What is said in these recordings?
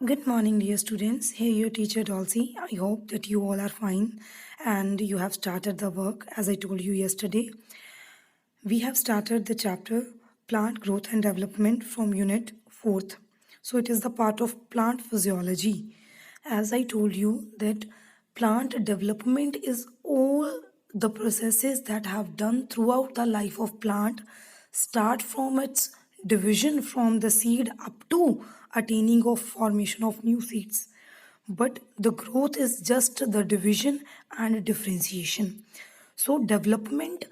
Good morning, dear students. Here, your teacher Dolcy. I hope that you all are fine and you have started the work as I told you yesterday. We have started the chapter Plant Growth and Development from Unit 4th. So, it is the part of plant physiology. As I told you, that plant development is all the processes that have done throughout the life of plant, start from its division from the seed up to attaining of formation of new seeds. But the growth is just the division and differentiation. So development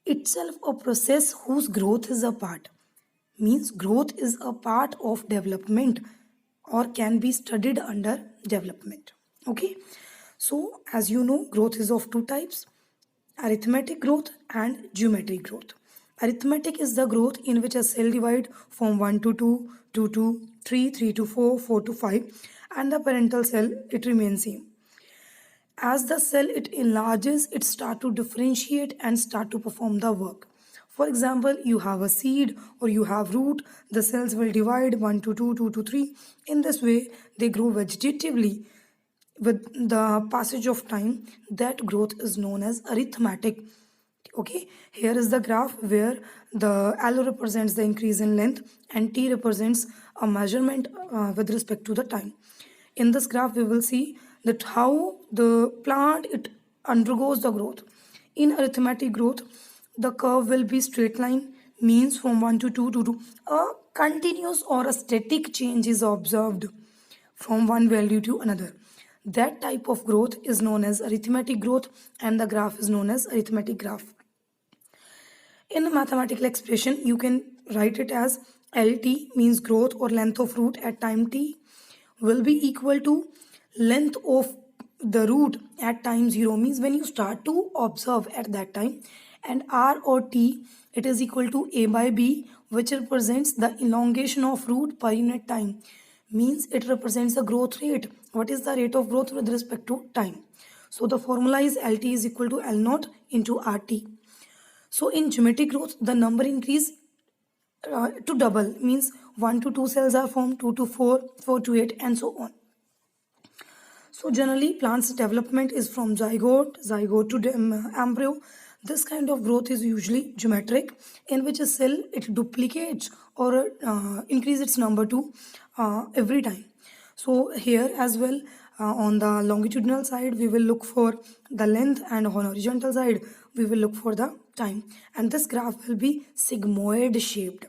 itself a process whose growth is a part, means growth is a part of development or can be studied under development. Okay, so as you know, growth is of two types: arithmetic growth and geometric growth. Arithmetic is the growth in which a cell divide from 1 to 2, 2 to 3, 3 to 4, 4 to 5, and the parental cell it remains same. As the cell it enlarges, it start to differentiate and start to perform the work. For example, you have a seed or you have root, the cells will divide 1 to 2, 2 to 3. In this way, they grow vegetatively. With the passage of time, that growth is known as arithmetic. Okay, here is the graph where the L represents the increase in length and T represents a measurement with respect to the time. In this graph, we will see that how the plant it undergoes the growth. In arithmetic growth, the curve will be straight line, means from 1 to 2 to 2. A continuous or a static change is observed from one value to another. That type of growth is known as arithmetic growth and the graph is known as arithmetic graph. In a mathematical expression, you can write it as LT, means growth or length of root at time t, will be equal to length of the root at time 0, means when you start to observe at that time, and R or T, it is equal to A by B, which represents the elongation of root per unit time, means it represents the growth rate. What is the rate of growth with respect to time? So the formula is LT is equal to L naught into RT. So in geometric growth, the number increase to double, means 1 to 2 cells are formed, 2 to 4, 4 to 8 and so on. So generally plants development is from zygote to embryo. This kind of growth is usually geometric, in which a cell it duplicates or increase its number to every time. So here as well, on the longitudinal side we will look for the length, and on horizontal side we will look for the time, and this graph will be sigmoid shaped,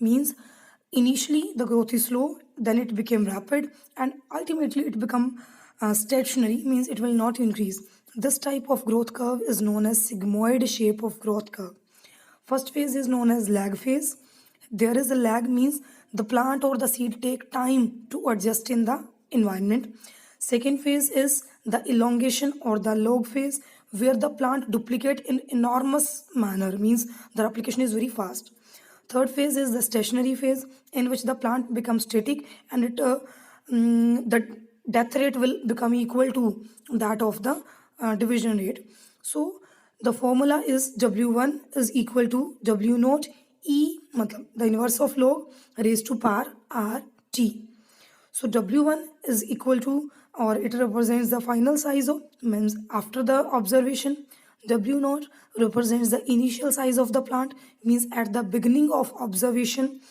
means initially the growth is slow, then it became rapid, and ultimately it become stationary, means it will not increase. This type of growth curve is known as sigmoid shape of growth curve. First phase is known as lag phase. There is a lag, means the plant or the seed take time to adjust in the environment. Second phase is the elongation or the log phase, where the plant duplicate in enormous manner, means the replication is very fast. Third phase is the stationary phase, in which the plant becomes static and the death rate will become equal to that of the division rate. So the formula is W1 is equal to W naught E, the inverse of log raised to power RT. So W1 is equal to, or it represents the final size of, means after the observation. W naught represents the initial size of the plant, means at the beginning of observation,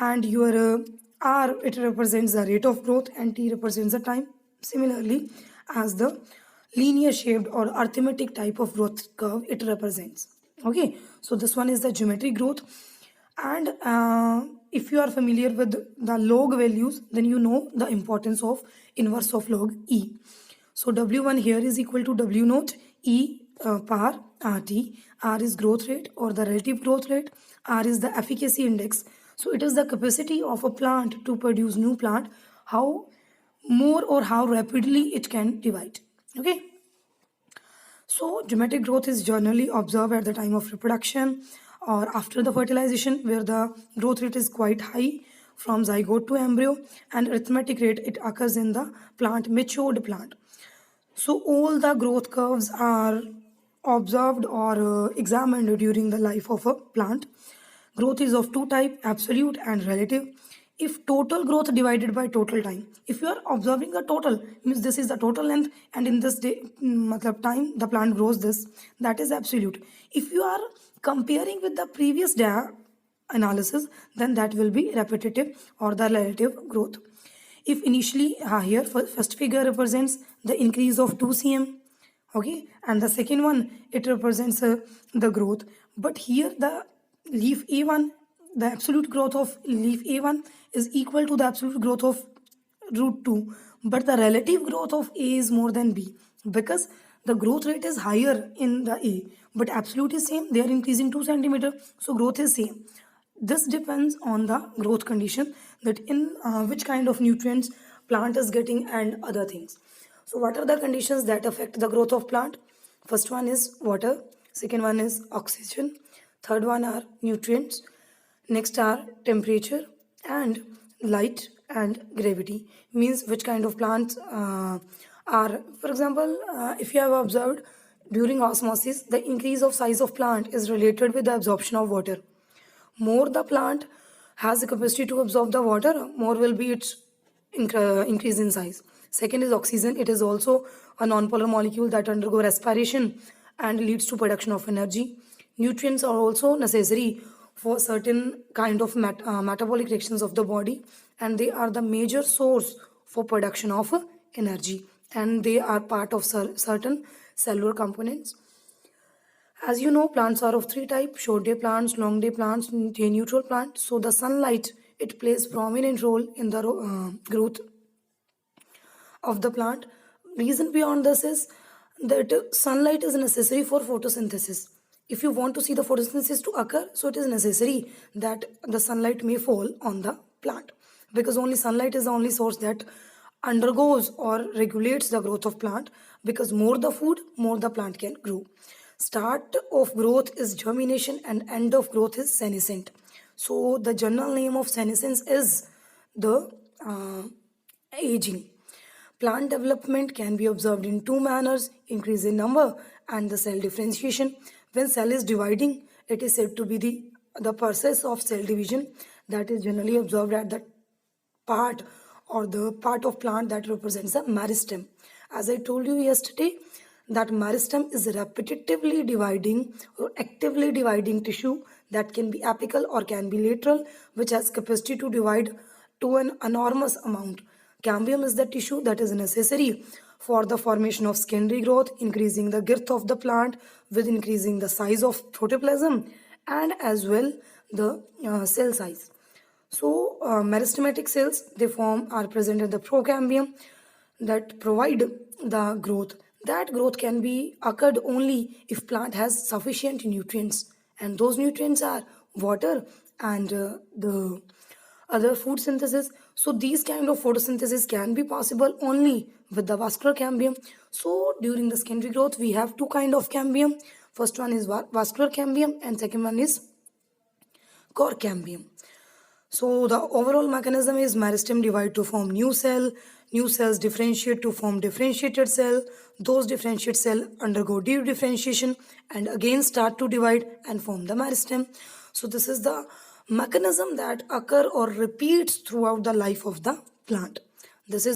and your R it represents the rate of growth and T represents the time. Similarly, as the linear shaped or arithmetic type of growth curve it represents. Okay, so this one is the geometric growth, and if you are familiar with the log values, then you know the importance of inverse of log E. So W1 here is equal to W naught E power RT. R is growth rate or the relative growth rate. R is the efficacy index. So it is the capacity of a plant to produce new plant, how more or how rapidly it can divide. Okay. So geometric growth is generally observed at the time of reproduction or after the fertilization, where the growth rate is quite high from zygote to embryo, and arithmetic rate it occurs in the plant, matured plant. So all the growth curves are observed or examined during the life of a plant. Growth is of two types, absolute and relative. if total growth divided by total time, if you are observing the total, means this is the total length and in this day matlab time the plant grows this, that is absolute. If you are comparing with the previous analysis, then that will be repetitive or the relative growth. If initially here first figure represents the increase of 2 cm, okay, and the second one it represents the growth, but here the leaf A1, the absolute growth of leaf A1 is equal to the absolute growth of root 2, but the relative growth of A is more than B because the growth rate is higher in the A, but absolute is same, they are increasing 2 centimeter, so growth is same. This depends on the growth condition, that in which kind of nutrients plant is getting and other things. So what are the conditions that affect the growth of plant? First one is water, second one is oxygen, third one are nutrients, next are temperature and light and gravity, means which kind of plants are. For example, if you have observed during osmosis, the increase of size of plant is related with the absorption of water. More the plant has the capacity to absorb the water, more will be its increase in size. Second is oxygen. It is also a non-polar molecule that undergo respiration and leads to production of energy. Nutrients are also necessary for certain kind of metabolic reactions of the body, and they are the major source for production of energy, and they are part of certain cellular components. As you know, plants are of three types: short day plants, long day plants, day neutral plants. So the sunlight, it plays prominent role in the growth of the plant. Reason beyond this is that sunlight is necessary for photosynthesis. If you want to see the photosynthesis to occur, so it is necessary that the sunlight may fall on the plant, because only sunlight is the only source that undergoes or regulates the growth of plant, because more the food, more the plant can grow. Start of growth is germination and end of growth is senescent. So the general name of senescence is the aging. Plant development can be observed in two manners: increase in number and the cell differentiation. When cell is dividing, it is said to be the process of cell division that is generally observed at the part or the part of plant that represents the meristem. As I told you yesterday, that meristem is repetitively dividing or actively dividing tissue that can be apical or can be lateral, which has capacity to divide to an enormous amount. Cambium is the tissue that is necessary for the formation of secondary growth, increasing the girth of the plant with increasing the size of protoplasm and as well the cell size. So meristematic cells, they are present at the procambium that provide the growth. That growth can be occurred only if plant has sufficient nutrients, and those nutrients are water and the other food synthesis. So these kind of photosynthesis can be possible only with the vascular cambium. So during the secondary growth, we have two kind of cambium. First one is vascular cambium and second one is core cambium. So the overall mechanism is meristem divide to form new cell, new cells differentiate to form differentiated cell, those differentiated cell undergo differentiation and again start to divide and form the meristem. So this is the mechanism that occur or repeats throughout the life of the plant. This is